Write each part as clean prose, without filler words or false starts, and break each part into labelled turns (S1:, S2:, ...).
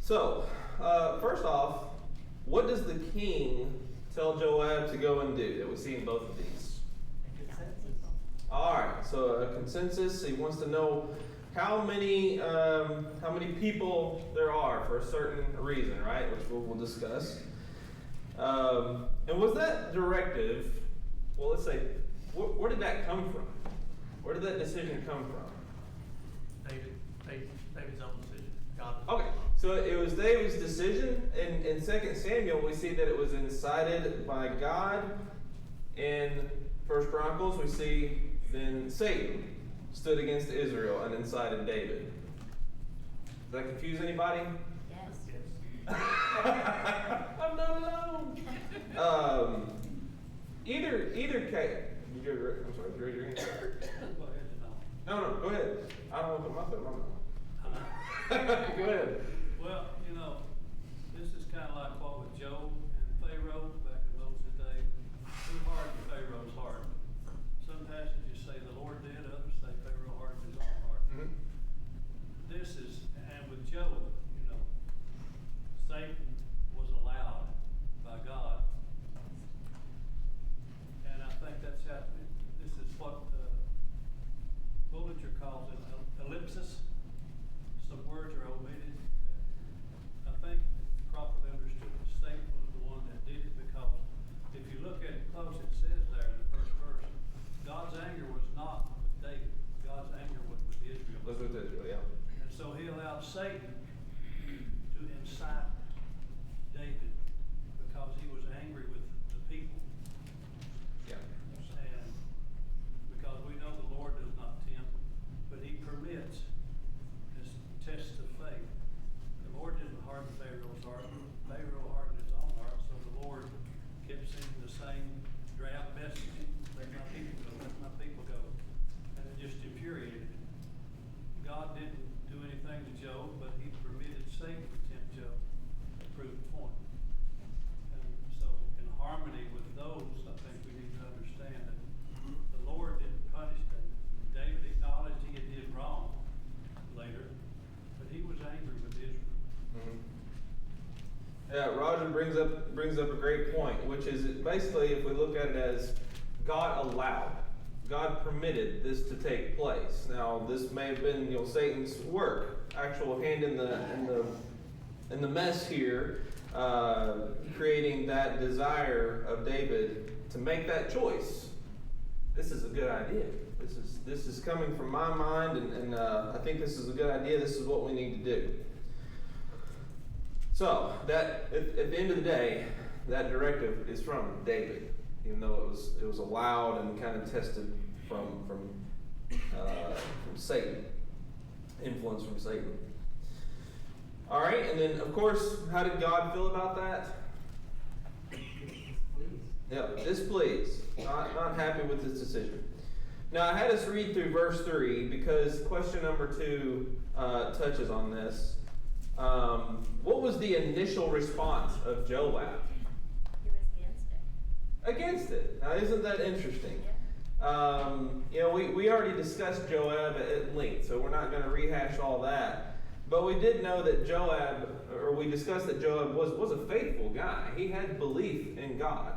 S1: So, first off, what does the king tell Joab to go and do that we see in both of these? Alright, so a consensus. He wants to know how many people there are for a certain reason, right? Which we'll discuss. And was that directive, well, let's say, where did that come from? Where did that decision come from?
S2: David's own decision. God.
S1: Okay, so it was David's decision. In 2 Samuel, we see that it was incited by God. In 1 Chronicles, we see then Satan stood against Israel and incited David. Does that confuse anybody?
S3: Yes.
S1: I'm not alone. Either case. I'm sorry, you raise your hand.
S2: Go ahead,
S1: No, go ahead. I don't want to put my foot in my mouth. Go ahead.
S2: Well, this is kind of like what with Job and Pharaoh back in Moses' day. Who hardened Pharaoh's heart? Some passages say the Lord did, others say Pharaoh hardened his own heart.
S1: Mm-hmm.
S2: And with Job, Satan was allowed by God. And I think that's happening. This is what Bullinger calls it ellipsis. Some words are omitted. I think properly understood that Satan was the one that did it, because if you look at it close, it says there in the first verse, God's anger was not with David. God's anger was with Israel.
S1: Was with Israel, yeah.
S2: And so he allowed Satan to incite David because he was angry with the people.
S1: Yeah.
S2: And because we know the Lord does not tempt, but he permits this test of faith. The Lord didn't harden Pharaoh's heart. Pharaoh hardened his own heart, so the Lord kept sending the same draft messaging, let my people go, let my people go. And it just infuriated him. God didn't do anything to Job, but he permitted Satan to tempt Job to prove the point. And so in harmony with those, I think we need to understand that the Lord didn't punish David. David acknowledged he did wrong later, but he was angry with Israel.
S1: Mm-hmm. Yeah, Roger brings up a great point, which is basically, if we look at it as God allowed, God permitted this to take place. Now, this may have been Satan's work, actual hand in the mess here, creating that desire of David to make that choice. This is a good idea. This is coming from my mind, and I think this is a good idea. This is what we need to do. So that at the end of the day, that directive is from David, even though it was allowed and kind of tested from Satan, influence from Satan. All right, and then of course, how did God feel about that? Yeah, displeased, not happy with this decision. Now I had us read through verse 3 because question number 2 touches on this. What was the initial response of Joab?
S3: He was against it.
S1: Against it. Now, isn't that interesting?
S3: Yeah.
S1: We already discussed Joab at length, so we're not going to rehash all that. But we did know that we discussed that Joab was a faithful guy. He had belief in God.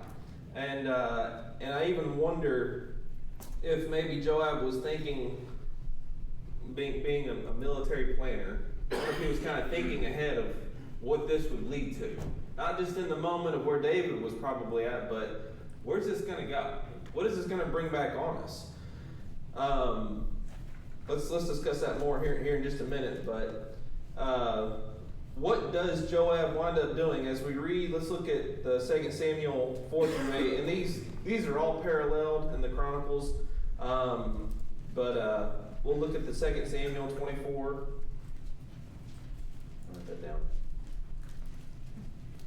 S1: And I even wonder if maybe Joab was thinking, being a military planner, if he was kind of thinking ahead of what this would lead to. Not just in the moment of where David was probably at, but where's this going to go? What is this going to bring back on us? Let's discuss that more here in just a minute. But what does Joab wind up doing? As we read, let's look at the 2 Samuel 4-8. And these are all paralleled in the Chronicles. But we'll look at the 2 Samuel 24. Write that down.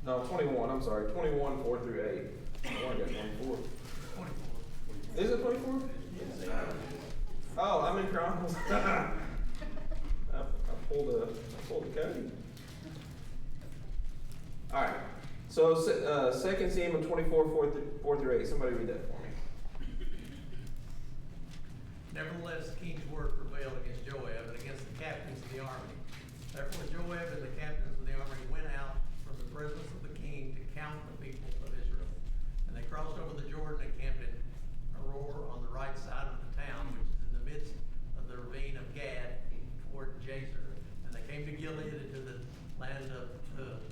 S1: No, 21, I'm sorry. 21, 4-8. Oh, I got 24.
S2: 24.
S1: Is it 24? Oh, I'm in Chronicles. I pulled a code. All right. So 2 Samuel 24, 4-8. Somebody read that for me.
S4: Nevertheless, the king's word prevailed against Joab and against the captains of the army. Therefore Joab and the captains of the army went out from the presence of the king to count the people of Israel. And they crossed over the Jordan and camped in Aroer on the right side of the town, which is in the midst of the ravine of Gad toward Jazer. And they came to Gilead into the land of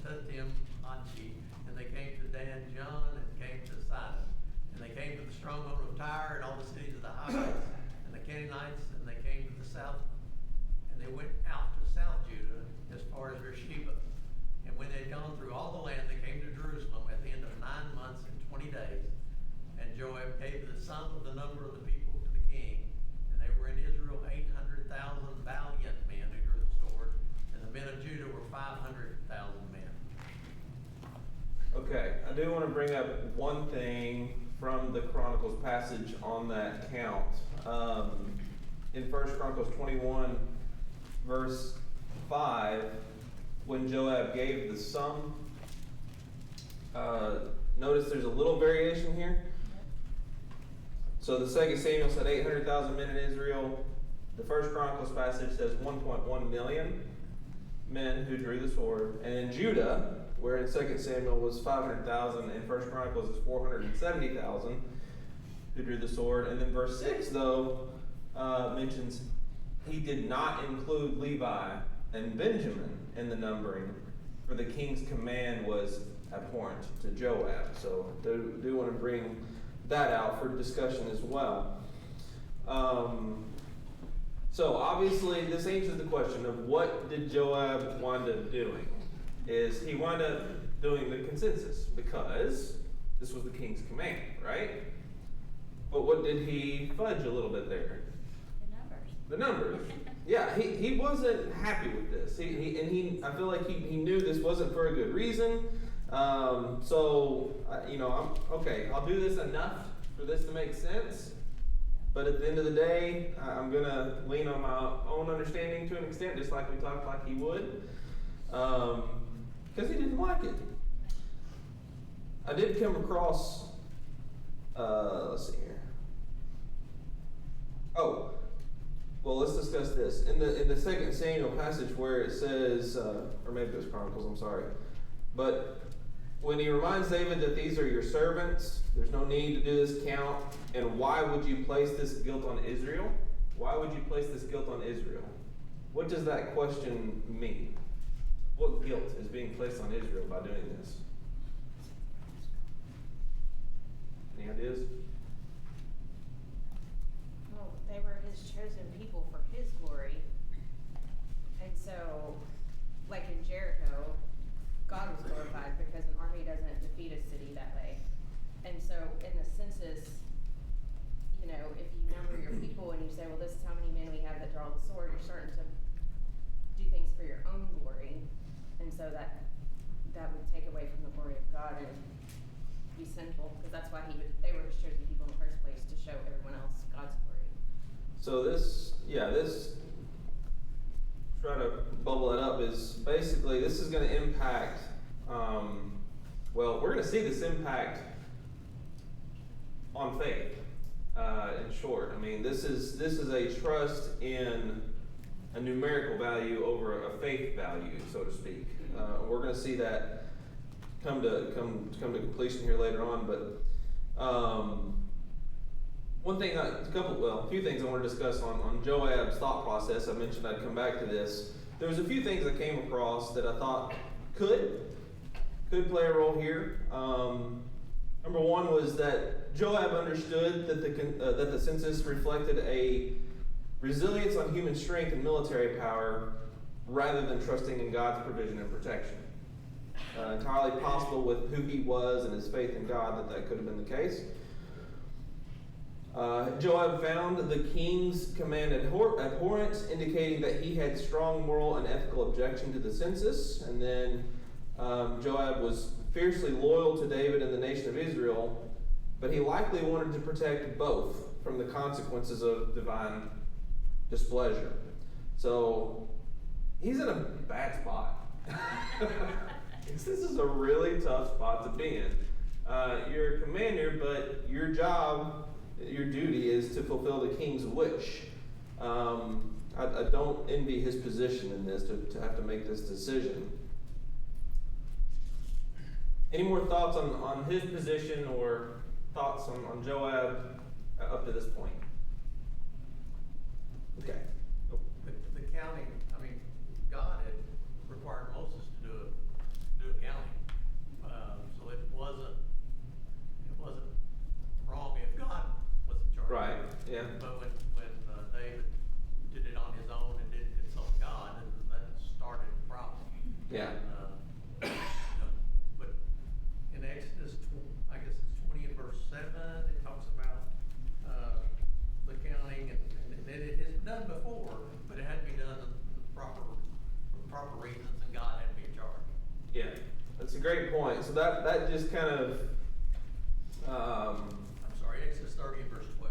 S4: Tatim Anchi, and they came to Dan John and came to Sidon. And they came to the stronghold of Tyre and all the cities of the Hivites and the Canaanites, and they came to the south, and they went out to South Judah as far as Beersheba. And when they had gone through all the land, they came to Jerusalem at the end of 9 months and 20 days. And Joab gave the sum of the number of the people to the king, and they were in Israel 800,000 valiant men who drew the sword, and the men of Judah were 500,000 men.
S1: Okay, I do want to bring up one thing from the Chronicles passage on that count. In 1 Chronicles 21, verse 5, when Joab gave the sum, notice there's a little variation here. So the 2 Samuel said 800,000 men in Israel. The 1 Chronicles passage says 1.1 million men who drew the sword. And in Judah, where in 2 Samuel was 500,000, in 1 Chronicles is 470,000 who drew the sword. And then verse 6, though, mentions he did not include Levi and Benjamin in the numbering, for the king's command was abhorrent to Joab. So do want to bring that out for discussion as well. So obviously this answers the question of what did Joab wind up doing? Is he wound up doing the consensus because this was the king's command, right? But what did he fudge a little bit there? The numbers. Yeah, he wasn't happy with this. I feel like he knew this wasn't for a good reason. So I'll do this enough for this to make sense. But at the end of the day, I'm gonna lean on my own understanding to an extent, just like we talked like he would, because he didn't like it. I did come across. Let's see here. Oh. Well, let's discuss this. In the 2 Samuel passage where it says, or maybe it was Chronicles, I'm sorry. But when he reminds David that these are your servants, there's no need to do this count, and why would you place this guilt on Israel? Why would you place this guilt on Israel? What does that question mean? What guilt is being placed on Israel by doing this? Any ideas?
S3: Well, they were his chosen people for his glory. And so, like in Jericho, God was glorified because an army doesn't defeat a city that way. And so in the census, if you number your people and you say, well, this is how many men we have that draw the sword, you're starting to do things for your own glory. And so that would take away from the glory of God and be sinful, because that's why they were his chosen people in the first place, to show everyone else God's glory. So
S1: this, try to bubble it up, is basically, this is going to impact, we're going to see this impact on faith, in short. I mean, this is a trust in a numerical value over a faith value, so to speak. We're going to see that come to completion here later on, but a few things I want to discuss on Joab's thought process. I mentioned I'd come back to this. There was a few things I came across that I thought could play a role here. Number one was that Joab understood that the census reflected a resilience on human strength and military power rather than trusting in God's provision and protection. Entirely possible with who he was and his faith in God that could have been the case. Joab found the king's command abhorrent, indicating that he had strong moral and ethical objection to the census. And then Joab was fiercely loyal to David and the nation of Israel, but he likely wanted to protect both from the consequences of divine displeasure. So he's in a bad spot. This is a really tough spot to be in. You're a commander, but your job, your duty is to fulfill the king's wish. I I don't envy his position in this, to have to make this decision. Any more thoughts on his position or thoughts on Joab up to this point? Okay.
S4: The counting, I mean, God had required Moses to do a counting. So it wasn't wrong if God was in charge.
S1: Right, yeah.
S4: But when David did it on his own and didn't consult God, and that started the problem.
S1: Yeah.
S4: And, but in Exodus, I guess it's 20 and verse 7, it talks about the counting, and it has been done before, but it had to be done for proper reasons, and God had to be in charge.
S1: Yeah, that's a great point. So that just kind of,
S4: I'm sorry, Exodus 30 and verse 12.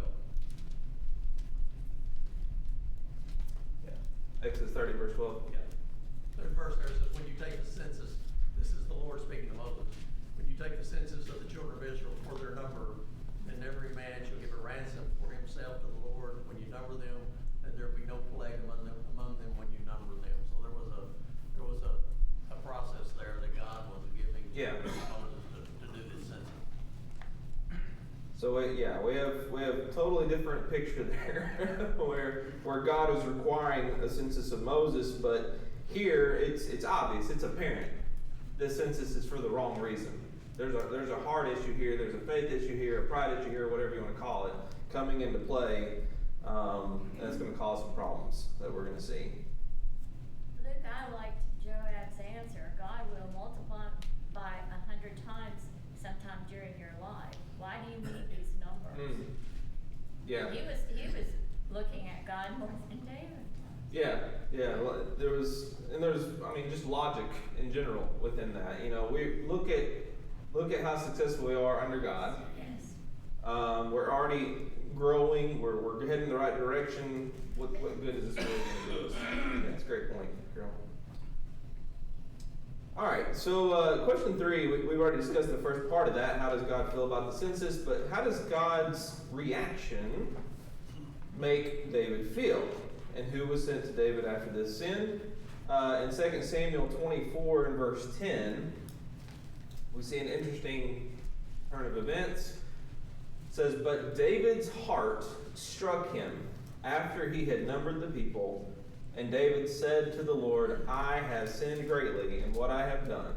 S1: yeah, Exodus 30 verse 12.
S4: Yeah. Third verse there says, when you take the census, this is the Lord speaking to Moses. When you take the census of the children of Israel for their number, then every man shall give a ransom for himself to the Lord. When you number them, then there will be no plague among them when you number them. So there was a process there that God was giving Moses to do this census.
S1: So we have a totally different picture there, where God is requiring a census of Moses, but here it's obvious, it's apparent. This census is for the wrong reason. There's a heart issue here, there's a faith issue here, a pride issue here, whatever you want to call it, coming into play, and it's going to cause some problems that we're going to see.
S5: Luke, I liked Joab's answer. God will multiply by 100 times sometime during your life. Why do you need these numbers?
S1: Yeah.
S5: He was looking at God more than David.
S1: Yeah. Well, there's just logic in general within that. You know, we look at how successful we are under God.
S5: Yes.
S1: We're already growing. We're heading in the right direction. What good is this really going to do us? Yeah, that's a great point, Carol. All right. So question 3, we've already discussed the first part of that. How does God feel about the census? But how does God's reaction make David feel? And who was sent to David after this sin? In 2 Samuel 24 and verse 10, we see an interesting turn of events. It says, but David's heart struck him after he had numbered the people, and David said to the Lord, I have sinned greatly in what I have done.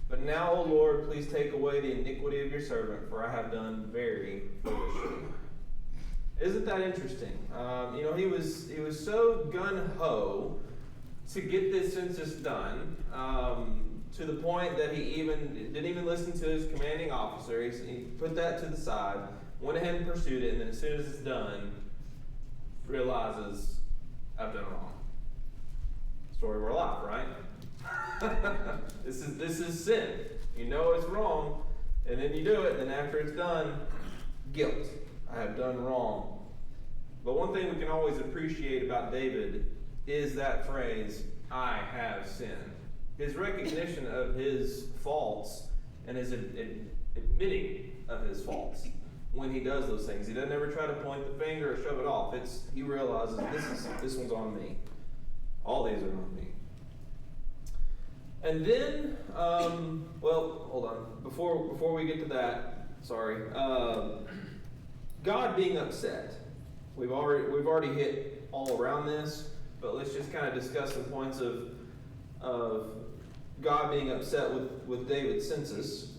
S1: But now, O Lord, please take away the iniquity of your servant, for I have done very foolishly. Isn't that interesting? He was so gung-ho to get this census done, to the point that he didn't even listen to his commanding officer. He put that to the side, went ahead and pursued it, and then as soon as it's done, realizes I've done wrong. Story of our life, right? This is sin. You know it's wrong, and then you do it, and then after it's done, guilt. I have done wrong. But one thing we can always appreciate about David is that phrase, I have sinned. His recognition of his faults and his admitting of his faults when he does those things. He doesn't ever try to point the finger or shove it off. He realizes this one's on me. All these are on me. And then, hold on. Before we get to that, sorry. God being upset. We've already hit all around this, but let's just kind of discuss some points of God being upset with David's census.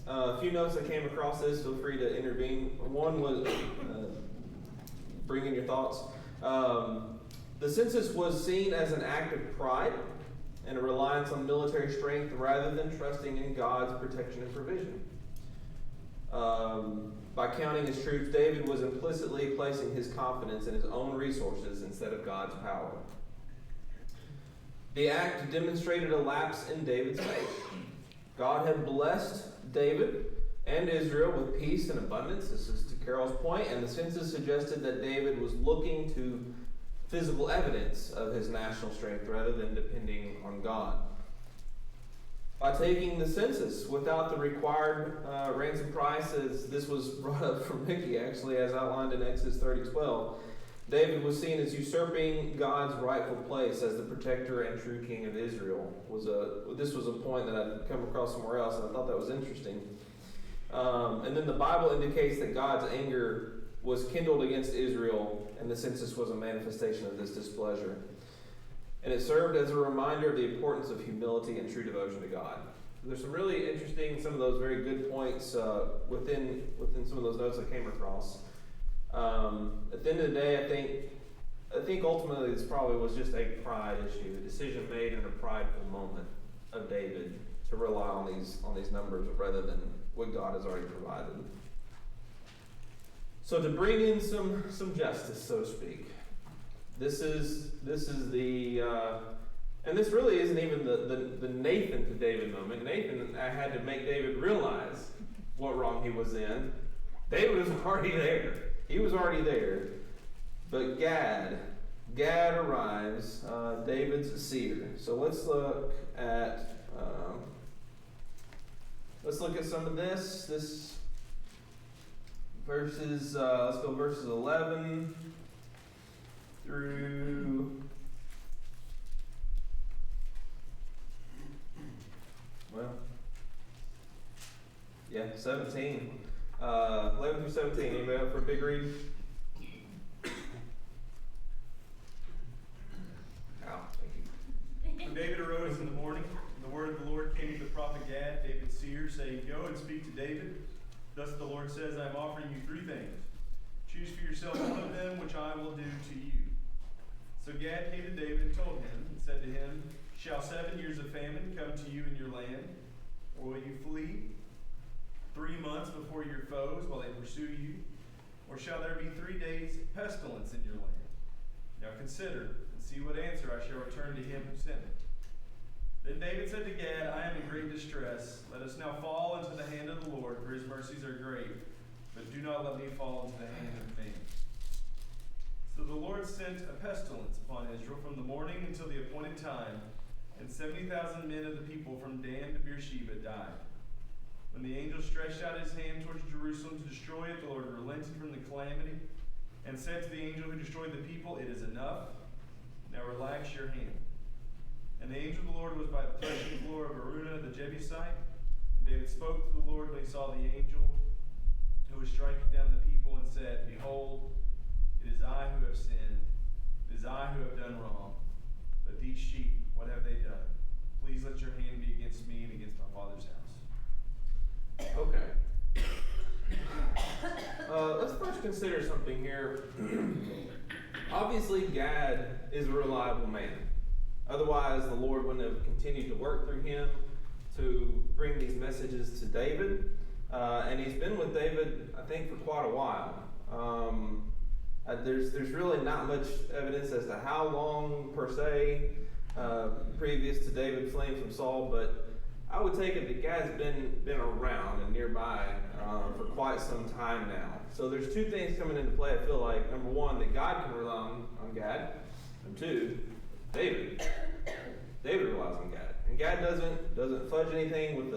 S1: A few notes I came across this. Feel free to intervene. One was bring in your thoughts. The census was seen as an act of pride and a reliance on military strength rather than trusting in God's protection and provision. By counting his troops, David was implicitly placing his confidence in his own resources instead of God's power. The act demonstrated a lapse in David's faith. God had blessed David and Israel with peace and abundance. This is to Carol's point, and the census suggested that David was looking to physical evidence of his national strength rather than depending on God. By taking the census without the required ransom price, as this was brought up from Mickey actually, as outlined in Exodus 30:12, David was seen as usurping God's rightful place as the protector and true king of Israel. This was a point that I'd come across somewhere else, and I thought that was interesting. And then the Bible indicates that God's anger was kindled against Israel, and the census was a manifestation of this displeasure. And it served as a reminder of the importance of humility and true devotion to God. There's some really interesting, some of those very good points within some of those notes I came across. At the end of the day, I think ultimately this probably was just a pride issue, a decision made in a prideful moment of David to rely on these numbers rather than what God has already provided. So to bring in some justice, so to speak, this is the and this really isn't even the Nathan to David moment. Nathan had to make David realize what wrong he was in. David was already there. He was already there. But Gad arrives, David's seer. So let's look at some of this. This verses. Let's go verses 11 through. Well, yeah, 17. 11 through 17. Anybody up for a big read?
S6: When David arose in the morning, the word of the Lord came to the prophet Gad, David's seer, saying, Go and speak to David. Thus the Lord says, I am offering you 3 things. Choose for yourself one of them, which I will do to you. So Gad came to David and told him, and said to him, Shall 7 years of famine come to you in your land? Or will you flee 3 months before your foes while they pursue you? Or shall there be 3 days pestilence in your land? Now consider, and see what answer I shall return to him who sent me. Then David said to Gad, I am in great distress. Let us now fall into the hand of the Lord, for his mercies are great. But do not let me fall into the hand of man. So the Lord sent a pestilence upon Israel from the morning until the appointed time, and 70,000 men of the people from Dan to Beersheba died. When the angel stretched out his hand towards Jerusalem to destroy it, the Lord relented from the calamity, and said to the angel who destroyed the people, It is enough. Now relax your hand. And the angel of the Lord was by the threshing floor of Araunah the Jebusite. And David spoke to the Lord when he saw the angel who was striking down the people, and said, Behold, it is I who have sinned. It is I who have done wrong. But these sheep, what have they done? Please let your hand be against me and against my father's house.
S1: Okay. Let's first consider something here. Obviously, Gad is a reliable man. Otherwise, the Lord wouldn't have continued to work through him to bring these messages to David. And he's been with David, I think, for quite a while. There's really not much evidence as to how long, per se, previous to David fleeing from Saul, but I would take it that Gad's been around and nearby for quite some time now. So there's 2 things coming into play, I feel like. Number 1, that God can rely on Gad. And 2, David relies on Gad. And Gad doesn't fudge anything with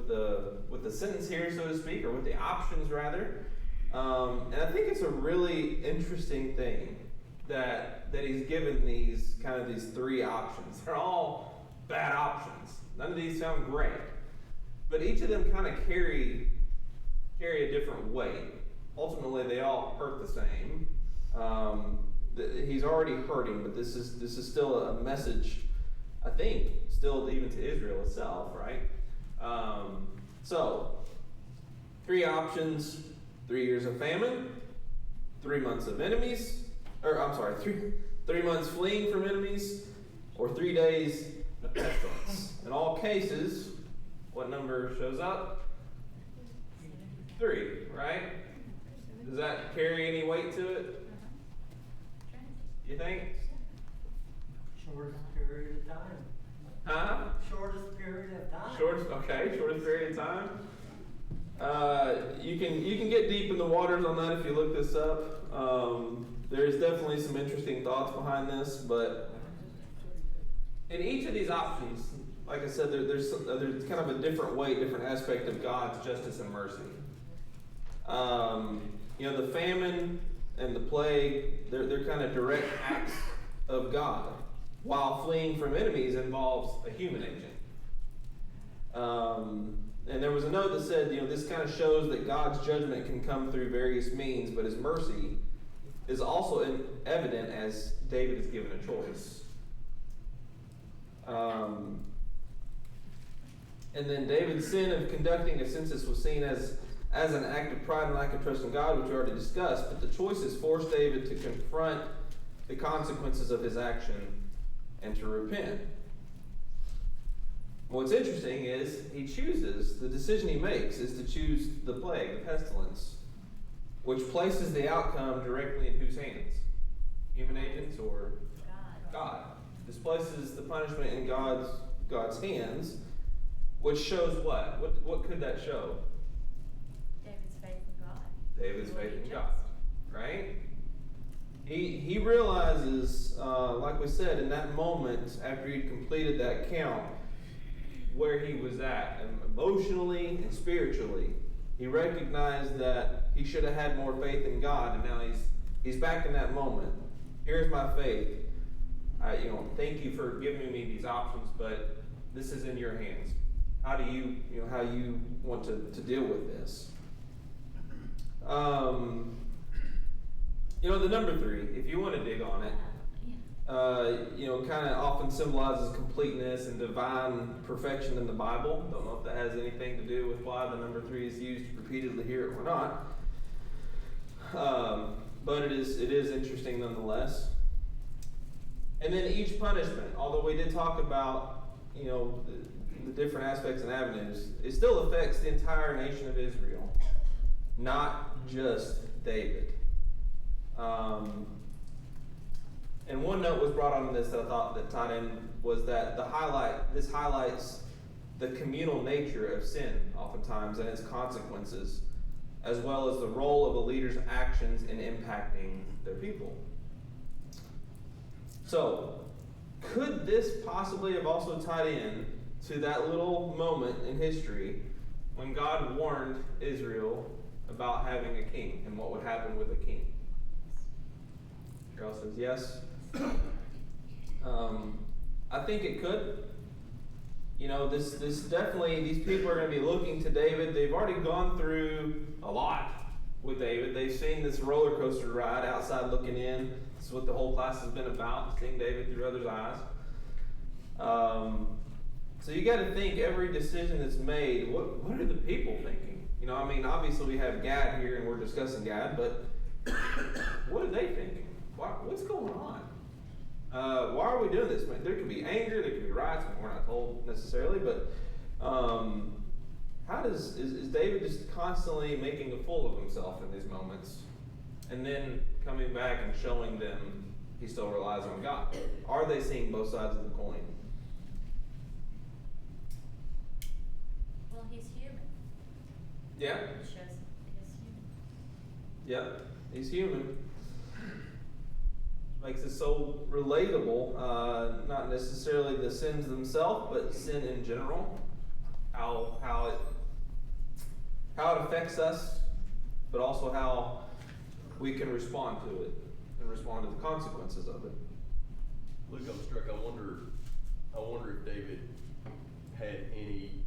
S1: the sentence here, so to speak, or with the options rather. And I think it's a really interesting thing that he's given these 3 options. They're all bad options. None of these sound great, but each of them kind of carry a different weight. Ultimately, they all hurt the same. He's already hurting, but this is still a message, I think, still even to Israel itself, right? So, 3 options: 3 years of famine, 3 months of enemies, 3 months fleeing from enemies, or 3 days of pestilence. In all cases, what number shows up? 3, right? Does that carry any weight to it? You think?
S7: Shortest period of time.
S1: Huh?
S7: Shortest period of time.
S1: Shortest period of time. You can get deep in the waters on that if you look this up. There's definitely some interesting thoughts behind this, but in each of these options, like I said, there's kind of a different weight, different aspect of God's justice and mercy. The famine and the plague, they're kind of direct acts of God, while fleeing from enemies involves a human agent. And there was a note that said, this kind of shows that God's judgment can come through various means, but his mercy is also evident as David is given a choice. And then David's sin of conducting a census was seen as an act of pride and lack of trust in God, which we already discussed, but the choices forced David to confront the consequences of his action and to repent. What's interesting is the decision he makes is to choose the plague, the pestilence, which places the outcome directly in whose hands? Human agents or God? This places the punishment in God's hands, which shows what? What could that show?
S5: David's faith in God.
S1: David's
S5: Will
S1: faith
S5: be
S1: in
S5: just.
S1: God, right? He realizes, like we said, in that moment after he'd completed that count, where he was at, emotionally and spiritually. He recognized that he should have had more faith in God, and now he's back in that moment. Here's my faith. Thank you for giving me these options, but this is in your hands. How do you want to deal with this? The number 3, if you want to dig on it, kind of often symbolizes completeness and divine perfection in the Bible. Don't know if that has anything to do with why the number 3 is used repeatedly here or not. But it is interesting nonetheless. And then each punishment, although we did talk about, the different aspects and avenues, it still affects the entire nation of Israel, not just David. And one note was brought on this that I thought that tied in was that this highlights the communal nature of sin oftentimes and its consequences, as well as the role of a leader's actions in impacting their people. So, could this possibly have also tied in to that little moment in history when God warned Israel about having a king and what would happen with a king? Carol says yes. I think it could. This definitely, these people are going to be looking to David. They've already gone through a lot with David. They've seen this roller coaster ride outside looking in. This is what the whole class has been about, seeing David through others' eyes. So you got to think every decision that's made, what are the people thinking? Obviously we have Gad here and we're discussing Gad, but what are they thinking? What's going on? Why are we doing this? There could be anger, there could be riots. We're not told necessarily, but is David just constantly making a fool of himself in these moments, and then coming back and showing them he still relies on God? Are they seeing both sides of the coin?
S5: Well, he's human.
S1: Yeah.
S5: It shows he's human.
S1: Yeah, he's human. Makes it so relatable, not necessarily the sins themselves, but sin in general. How it affects us, but also how we can respond to it and respond to the consequences of it.
S8: Luke, I'm struck. I wonder if David had any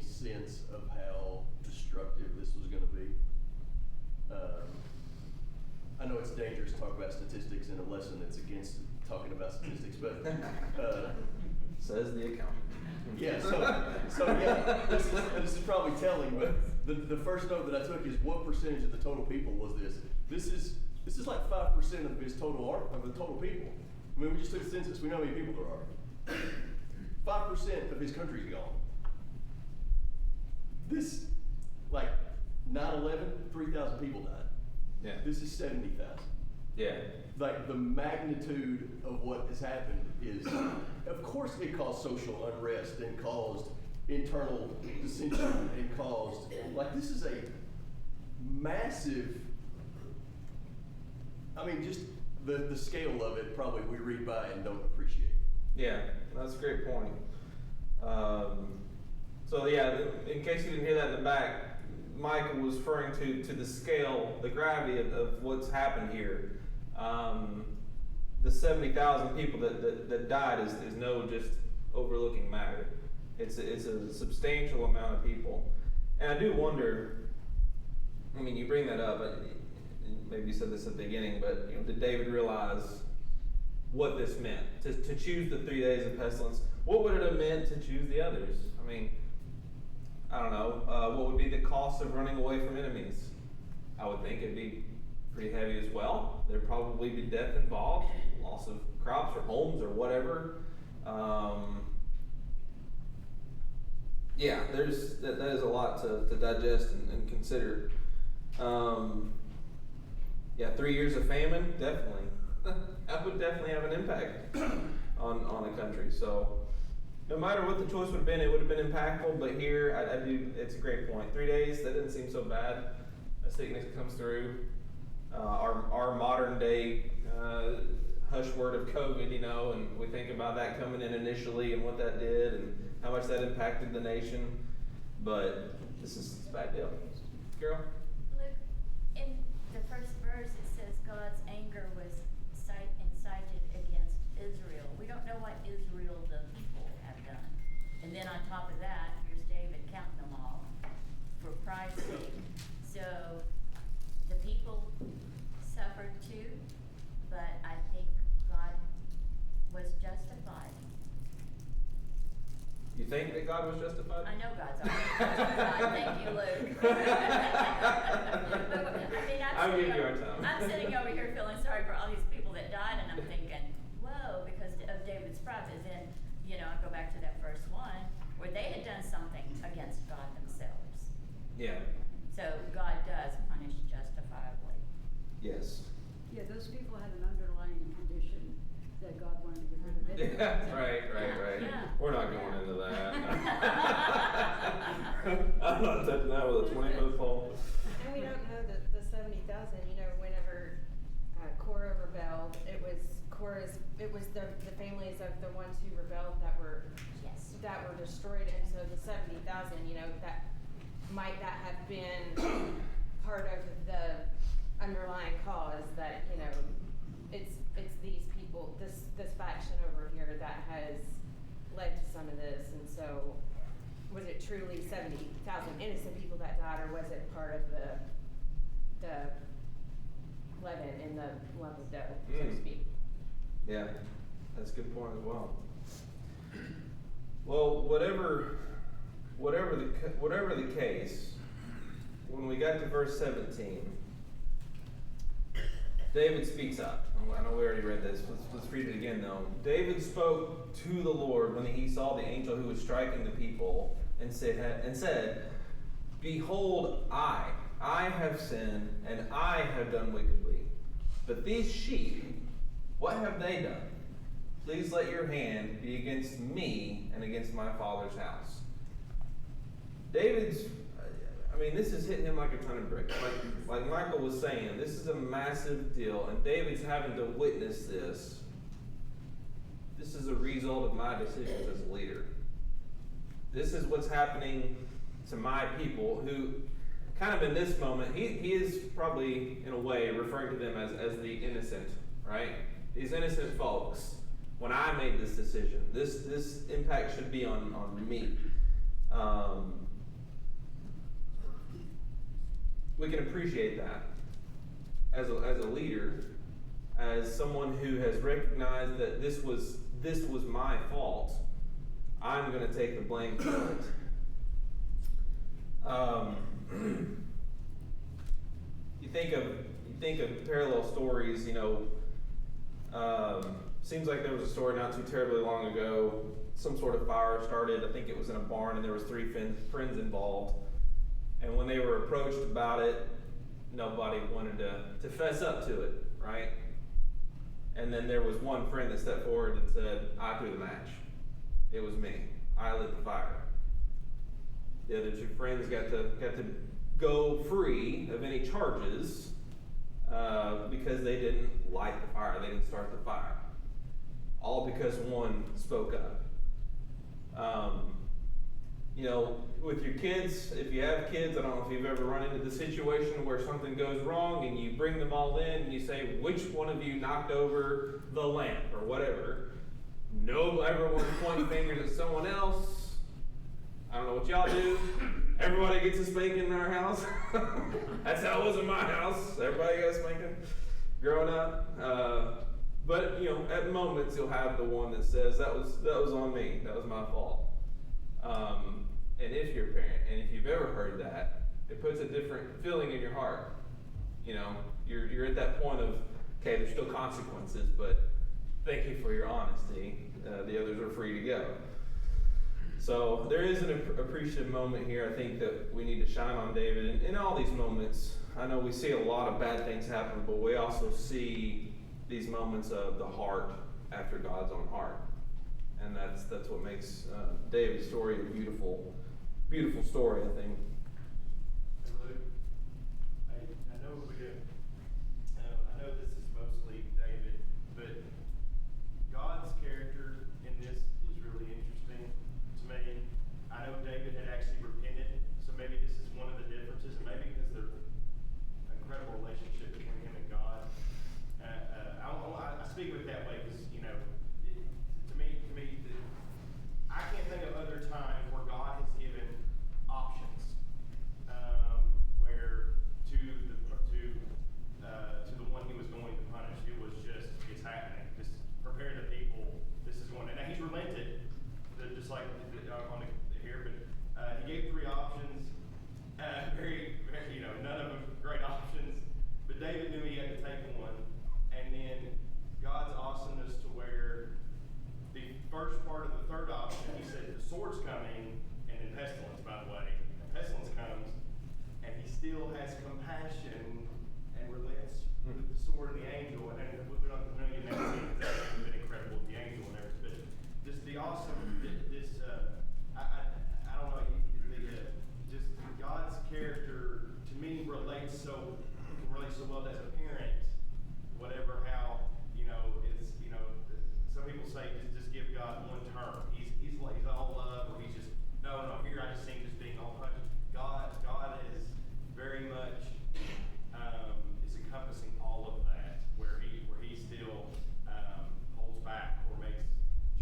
S8: sense of how destructive this was going to be. I know it's dangerous to talk about statistics in a lesson that's against talking about statistics, but
S1: Says the accountant.
S8: yeah. So yeah, this is probably telling. But the first note that I took is what percentage of the total people was this? This is like 5% of his of the total people. I mean, we just took a census. We know how many people there are. 5% of his country's gone. This, like 9/11, 3,000 people died.
S1: Yeah.
S8: This is 70,000.
S1: Yeah.
S8: Like the magnitude of what has happened is, of course, it caused social unrest and caused internal dissension and caused, like, this is a massive. I mean, just the scale of it, probably we read by and don't appreciate.
S1: Yeah, that's a great point. So yeah, in case you didn't hear that in the back, Michael was referring to the scale, the gravity of what's happened here. The 70,000 people that died is no just overlooking matter. It's a substantial amount of people. And I do wonder, I mean, you bring that up, maybe you said this at the beginning, but you know, did David realize what this meant? To choose the 3 days of pestilence, what would it have meant to choose the others? I mean, I don't know, what would be the cost of running away from enemies? I would think it'd be pretty heavy as well. There'd probably be death involved, loss of crops or homes or whatever. Yeah, that is a lot to digest and consider. Yeah, 3 years of famine, definitely. That would definitely have an impact on a country. So no matter what the choice would have been, it would have been impactful. But here, I do. It's a great point. 3 days, that doesn't seem so bad. A sickness comes through. Our modern day hush word of COVID, you know, and we think about that coming in initially and what that did and how much that impacted the nation. But this is a bad deal. Carol?
S5: Luke, in the first verse, it says God's anger was incited against Israel. We don't know what Israel, the people, have done. And then on top of that, here's David counting them all for pride's sake. So the people suffered too, but I think God was justified.
S1: You think that God was justified?
S5: I know God's already justified. Thank you, Luke.
S1: I'll give you our time.
S5: I'm sitting over here feeling sorry for all these people that died, and I'm thinking, whoa, because of David's pride. But then, you know, I go back to that first one where they had done something against God themselves.
S1: Yeah.
S5: So God does punish justifiably.
S1: Yes.
S9: Yeah, those people had an underlying condition that God wanted to get rid of it.
S1: Yeah, right.
S5: Yeah.
S1: We're not going into that. I'm not touching that with a 20-foot pole.
S3: And we don't know that the 70,000, you know, whenever Korah rebelled, it was the families of the ones who rebelled that were
S5: Yes.
S3: destroyed, and so the 70,000, you know, that might not have been part of the underlying cause that, you know, it's these people, this faction over here that has led to some of this. And so was it truly 70,000 innocent people that died, or was it part of the leaven in the lump of dough, so to speak?
S1: Yeah, that's a good point as well. Well, whatever the case, when we got to verse 17, David speaks up. I know we already read this. Let's read it again, though. David spoke to the Lord when he saw the angel who was striking the people, and said, "Behold, I have sinned, and I have done wickedly. But these sheep, what have they done? Please let your hand be against me and against my father's house." This is hitting him like a ton of bricks. Like Michael was saying, this is a massive deal, and David's having to witness this. This is a result of my decisions as a leader. This is what's happening to my people, who kind of in this moment, he is probably in a way referring to them as the innocent, right? These innocent folks. When I made this decision, this impact should be on me. We can appreciate that as a leader, as someone who has recognized that this was my fault. I'm going to take the blame for it. You think of parallel stories. You know, seems like there was a story not too terribly long ago. Some sort of fire started. I think it was in a barn, and there was 3 friends involved. And when they were approached about it, nobody wanted to fess up to it, right? And then there was one friend that stepped forward and said, "I threw the match. It was me. I lit the fire." The other 2 friends got to go free of any charges because they didn't light the fire. They didn't start the fire. All because one spoke up. you know, with your kids, if you have kids, I don't know if you've ever run into the situation where something goes wrong and you bring them all in and you say, which one of you knocked over the lamp or whatever. No, everyone's pointing fingers at someone else. I don't know what y'all do. Everybody gets a spanking in our house. That's how it was in my house. Everybody got a spanking growing up. But you know, at moments you'll have the one that says that was on me. That was my fault. And if you're a parent, and if you've ever heard that, it puts a different feeling in your heart. You know, you're at that point of, okay, there's still consequences, but thank you for your honesty. The others are free to go. So there is an appreciative moment here. I think that we need to shine on David. And in all these moments, I know we see a lot of bad things happen, but we also see these moments of the heart after God's own heart. And that's what makes David's story a beautiful story, I think.
S6: Hey, Luke, I know I know this is mostly David, but God's character in this is really interesting to me. I know David had actually repented, so maybe this is one of the differences, and maybe because there's an incredible relationship between him and God. I speak of it that way because, you know, to me, I can't think of other times where God has given options, where to the one he was going to punish, it was just, it's happening. Just prepare the people. This is going. Now he's relented, just like on here, but he gave 3 options. Very, you know, none of them great options. But David knew he had to take one, and then God's awesomeness to where the first part of the third option, he said, the sword's coming, and then pestilence, by the way. And pestilence comes, and he still has compassion and relents with the sword and the angel. And we don't get into that scene, because that's been incredible with the angel and everything. But just the awesome, I don't know, just God's character, to me, relates so well as a parent, whatever, how, you know, it's, you know, some people say just give God one term. He's all love, or he's just, no, here I just see him just being all punishment. God is very much, is encompassing all of that, where he still holds back or makes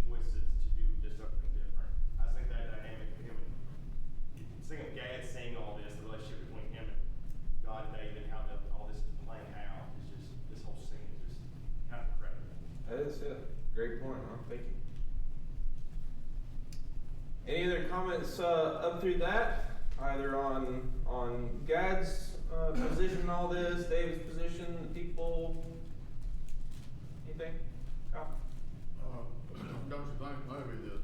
S6: choices to do just something different. I think that dynamic of him and seeing Gad saying all this, the relationship between him and God and David, how all this is playing out, is just, this whole scene is just kind of incredible.
S1: That is a great point, huh? Thank you. Any other comments up through that? Either on Gad's position in all this, David's position, the people, anything? Kyle?
S10: Don't you think maybe that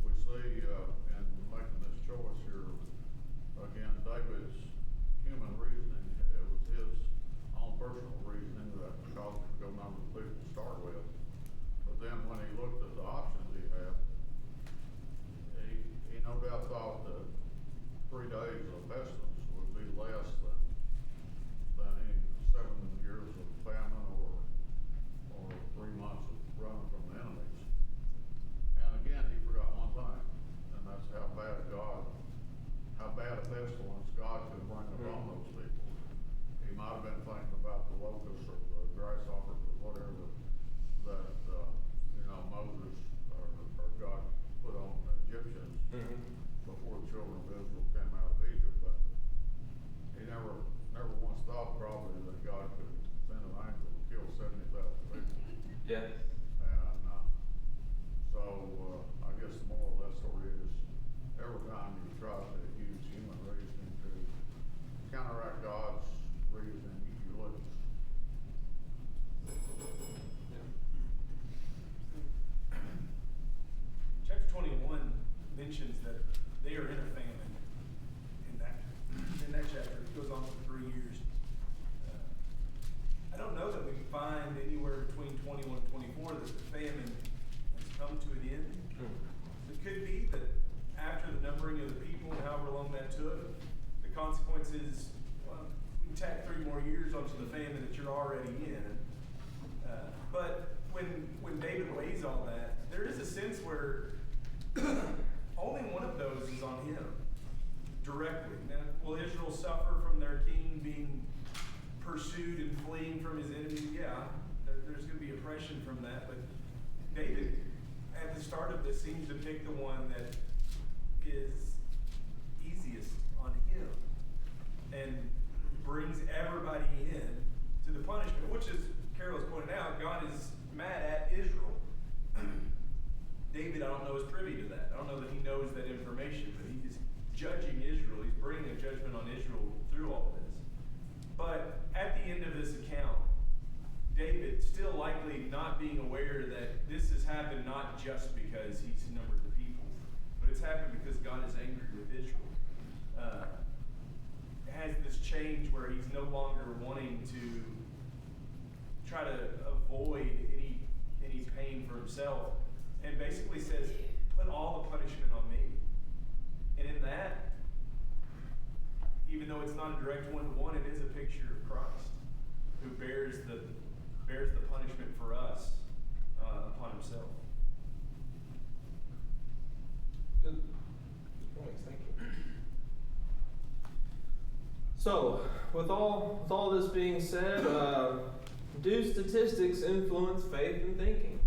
S10: we see in making this choice here, again, David's human reasoning, it was his own personal reasoning that caused him to go number the people to start with. But then when he looked at the options he had, he no doubt thought that 3 days of pestilence would be less than any 7 years of famine or 3 months of running from the enemies. And again, he forgot one thing, and that's how bad a pestilence God could bring upon those people. He might have been thinking about the locusts or the grasshoppers or whatever that Moses or God put on the Egyptians before the children of Israel came out of Egypt. But he never once thought probably that God could send an angel to kill 70,000 people.
S1: Yeah.
S10: And so I guess the moral of that story is every time you try to use human reasoning to counteract God's reasoning, you lose.
S6: Chapter 21 mentions that they are in a famine in that chapter. It goes on for 3 years. I don't know that we can find anywhere between 21 and 24 that the famine has come to an end. It could be that after the numbering of the people, however long that took, the consequences, well, you tack 3 more years onto the famine that you're already in. But when David lays all that, there is a sense where only one of those is on him directly. Now, will Israel suffer from their king being pursued and fleeing from his enemies? Yeah, there's going to be oppression from that. But David, at the start of this, seems to pick the one that is easiest on him and brings everybody in to the punishment, which is, Carol has pointed out, God is mad at Israel. David, I don't know, is privy to that. I don't know that he knows that information, but he is judging Israel. He's bringing a judgment on Israel through all of this. But at the end of this account, David, still likely not being aware that this has happened not just because he's numbered the people, but it's happened because God is angry with Israel. Has this change where he's no longer wanting to try to avoid any pain for himself, and basically says, put all the punishment on me. And in that, even though it's not a direct one-to-one, it is a picture of Christ, who bears the punishment for us upon himself.
S1: Good points, thank you. So, with all this being said, do statistics influence faith and thinking?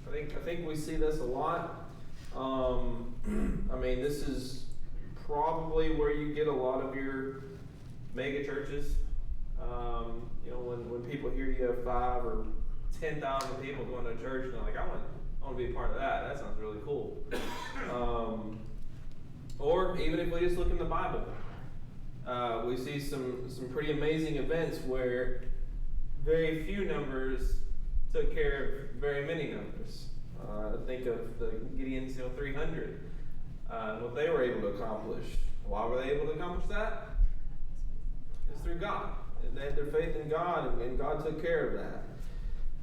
S1: I think we see this a lot. I mean, this is probably where you get a lot of your mega churches. You know, when people hear you have 5 or 10,000 people going to church, and they're like, I want to be a part of that. That sounds really cool. Or even if we just look in the Bible, we see some pretty amazing events where very few numbers took care of very many numbers. Think of the Gideon's 300, what they were able to accomplish. Why were they able to accomplish that? It's through God. They had their faith in God, and God took care of that.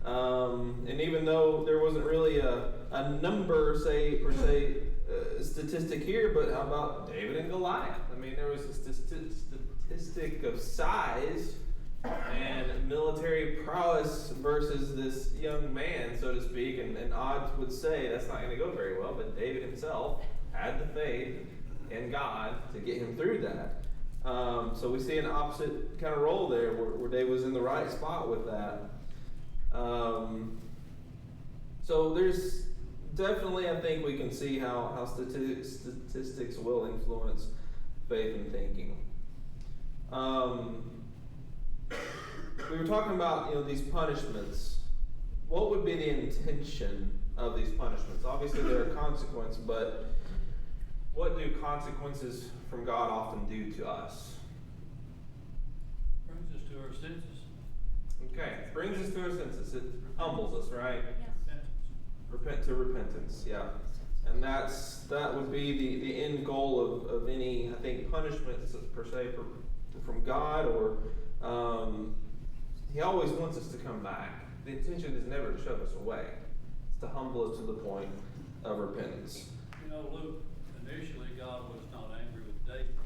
S1: And even though there wasn't really a number, per se, statistic here, but how about David and Goliath? I mean, there was a statistic of size and military prowess versus this young man, so to speak, and odds would say that's not going to go very well, but David himself had the faith in God to get him through that. So we see an opposite kind of role there, where David was in the right spot with that. So there's definitely, I think we can see how statistics will influence faith and thinking. We were talking about, these punishments. What would be the intention of these punishments? Obviously, there are consequences, but what do consequences from God often do to us?
S2: Brings us to our senses.
S1: Okay, brings us to our senses. It humbles us, right?
S5: Yes.
S1: To repentance, yeah. And that would be the end goal of any, I think, punishments per se from God, or He always wants us to come back. The intention is never to shove us away. It's to humble us to the point of repentance.
S2: Luke, initially God was not angry with David,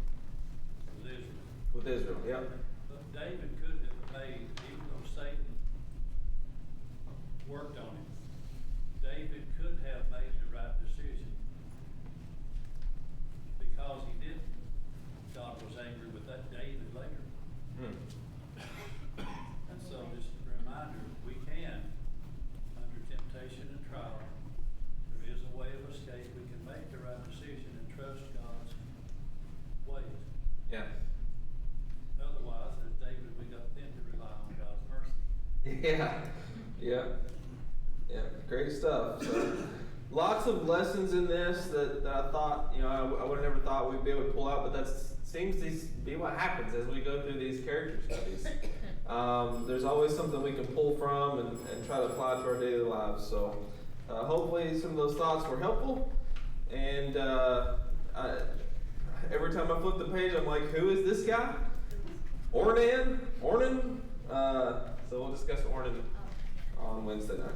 S2: with Israel.
S1: With Israel, yeah.
S2: But David could have made, even though Satan worked on him, David could have made the right decision. Because he didn't, God was angry with that David later. And so just a reminder, we can, under temptation and trial, there is a way of escape. We can make the right decision and trust God's ways.
S1: Yeah.
S2: Otherwise, as David, we got then to rely on God's mercy.
S1: Yeah. Great stuff. So, lots of lessons in this that I thought, I would have never thought we'd be able to pull out, but that seems to be what happens as we go through these character studies. There's always something we can pull from and try to apply to our daily lives. So, hopefully some of those thoughts were helpful. And every time I flip the page, I'm like, who is this guy? Ornan? So we'll discuss Ornan on Wednesday night.